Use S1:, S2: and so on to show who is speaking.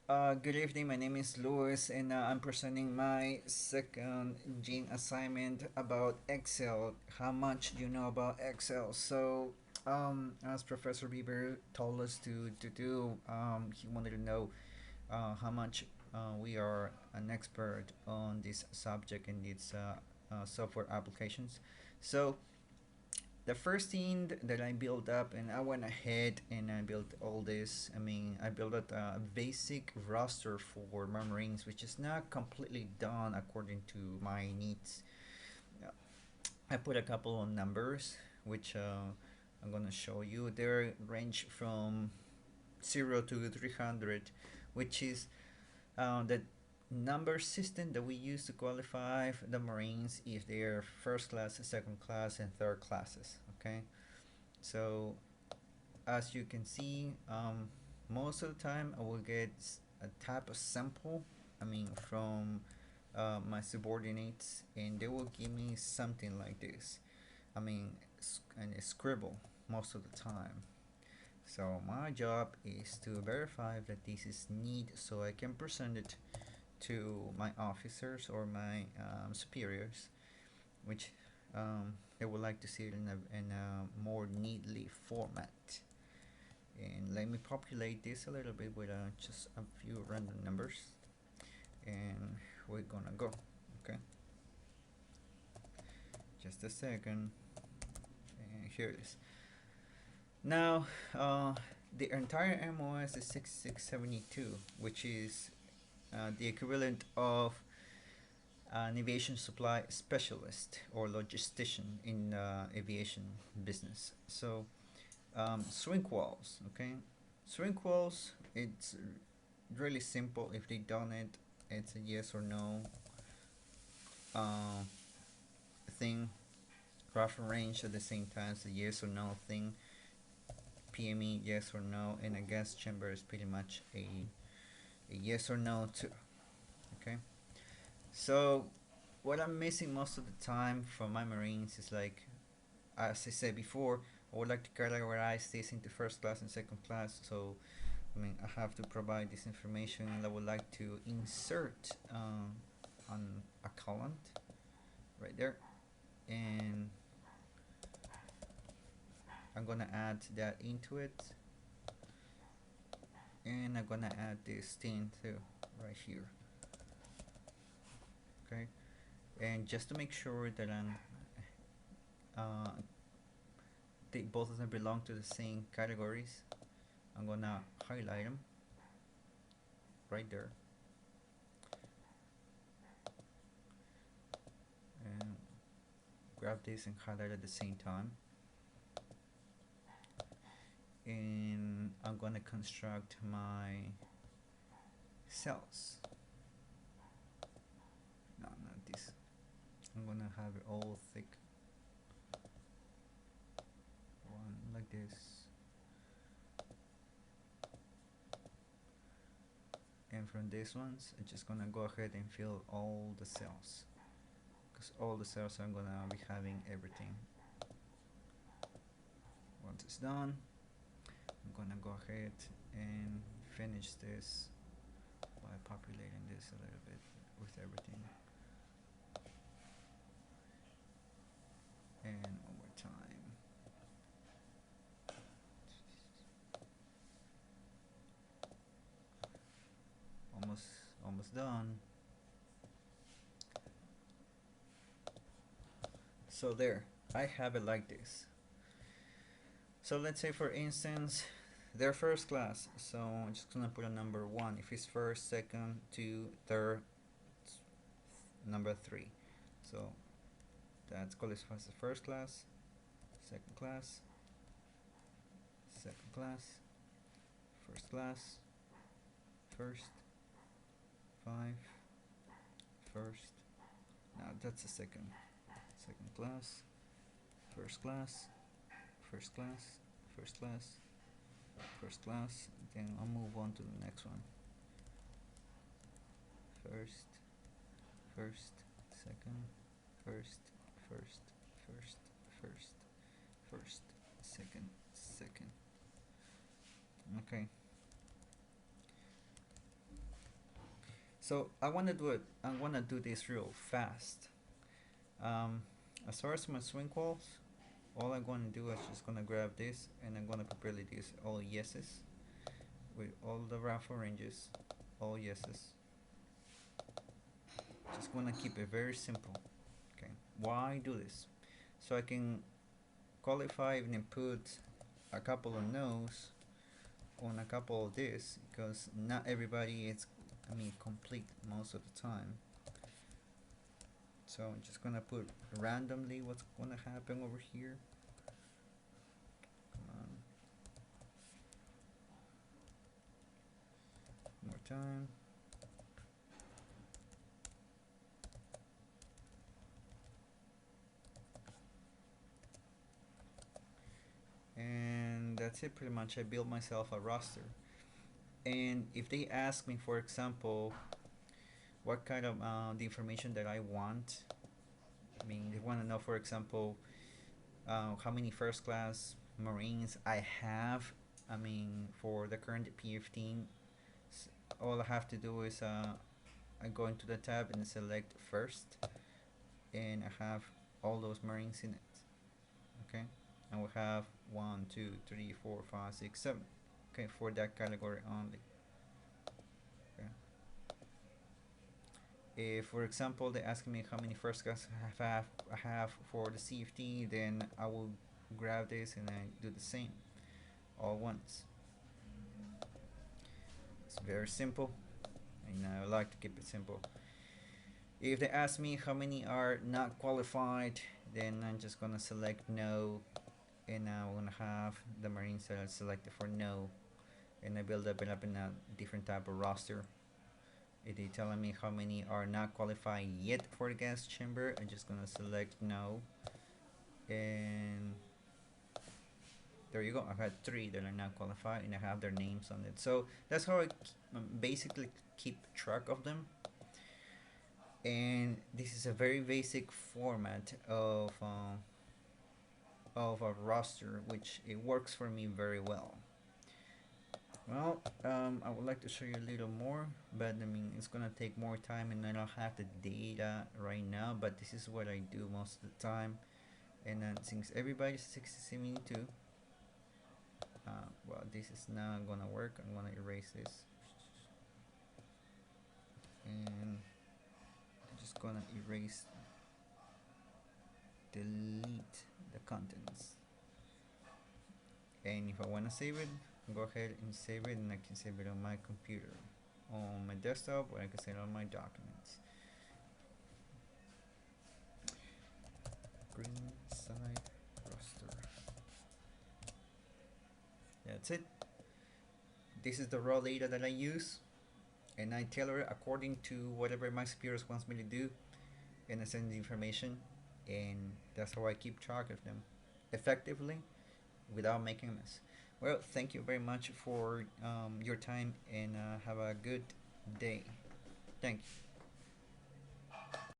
S1: Good evening. My name is Louis, and I'm presenting my second gene assignment about Excel. How much do you know about Excel? As Professor Bieber told us to do, he wanted to know how much we are an expert on this subject and its software applications. So, the first thing that I built up, and I went ahead and I built all this. I mean, I built a basic roster for my Marines, which is not completely done according to my needs. Uh, I put a couple of numbers, which I'm gonna show you. They range from 0 to 300, which is the number system that we use to qualify the Marines if they're first class, second class, and third classes. Okay, so as you can see, most of the time I will get a type of sample. I mean, from my subordinates, and they will give me something like this. I mean, and a scribble most of the time. So my job is to verify that this is neat, so I can present it to my officers or my superiors, which they would like to see it in a more neatly format. And let me populate this a little bit with just a few random numbers, and we're gonna go. Okay, just a second, and here it is. Now, the entire MOS is 6672, which is the equivalent of an aviation supply specialist or logistician in aviation business. So, swing quals, okay? Swing quals, it's really simple. If they done it, it's a yes or no uh, thing. Rough range at the same time, it's a yes or no thing. PME, yes or no, and a gas chamber is pretty much a yes or no too. Okay, so what I'm missing most of the time from my Marines is like, as I said before, I would like to categorize this into first class and second class. So I mean, I have to provide this information, and I would like to insert on a column right there, and I'm gonna add that into it, and I'm gonna add this thing too right here. Okay, and just to make sure that uh, they both of them belong to the same categories, I'm gonna highlight them right there, and grab this and highlight at the same time, and I'm gonna construct my cells. No, not this. I'm gonna have it all thick one like this, and from these ones I'm just gonna go ahead and fill all the cells, because all the cells I'm gonna be having everything. Once it's done, I'm gonna go ahead and finish this by populating this a little bit with everything, and one more time. almost Almost done. So there, I have it like this. So let's say, for instance, they're first class, so I'm just gonna put a number 1 if it's first, second, 2, third, number 3. So that's qualifies as first class, second class, second class, first class, first, 5, first. Now that's the second class, first class, first class, first class, first class. Then I'll move on to the next one. First, first, second, first, first, first, first, first, second, second. Okay. So I want to do it. I want to do this real fast. Um, as far as my swing calls, all I'm going to do is just going to grab this and I'm going to prepare this all yeses with all the raffle ranges, all yeses. Just going to keep it very simple. Okay. Why do this? So I can qualify and put a couple of no's on a couple of this because not everybody is, I mean, complete most of the time. So I'm just gonna put randomly what's gonna happen over here. Come on. More time. And that's it pretty much. I built myself a roster. And if they ask me, for example, what kind of the information that I want, I mean, they want to know, for example, how many first class Marines I have. I mean, for the current P15, all I have to do is I go into the tab and select first, and I have all those Marines in it. Okay, and we have 1, 2, 3, 4, 5, 6, 7. Okay, for that category only. Okay. If, for example, they ask me how many first class I have for the CFT, then I will grab this and I do the same all once. It's very simple, and I like to keep it simple. If they ask me how many are not qualified, then I'm just gonna select no, and I'm gonna have the Marines that are selected for no, and I build up in a different type of roster. If they telling me how many are not qualified yet for the gas chamber, I'm just gonna select no, and there you go. I've had 3 that are not qualified, and I have their names on it. So that's how I basically keep track of them. And this is a very basic format of a roster, which it works for me very well. Well, I would like to show you a little more, but I mean, it's gonna take more time and I don't have the data right now, but this is what I do most of the time. And then since everybody's 6072, well, this is not gonna work. I'm gonna erase this. And I'm just gonna erase, delete the contents. And if I wanna save it, go ahead and save it, and I can save it on my computer, on my desktop, or I can save it on my documents. Green side roster. That's it. This is the raw data that I use, and I tailor it according to whatever my superiors wants me to do, and I send the information, and that's how I keep track of them effectively without making a mess. Well, thank you very much for your time, and have a good day. Thank you.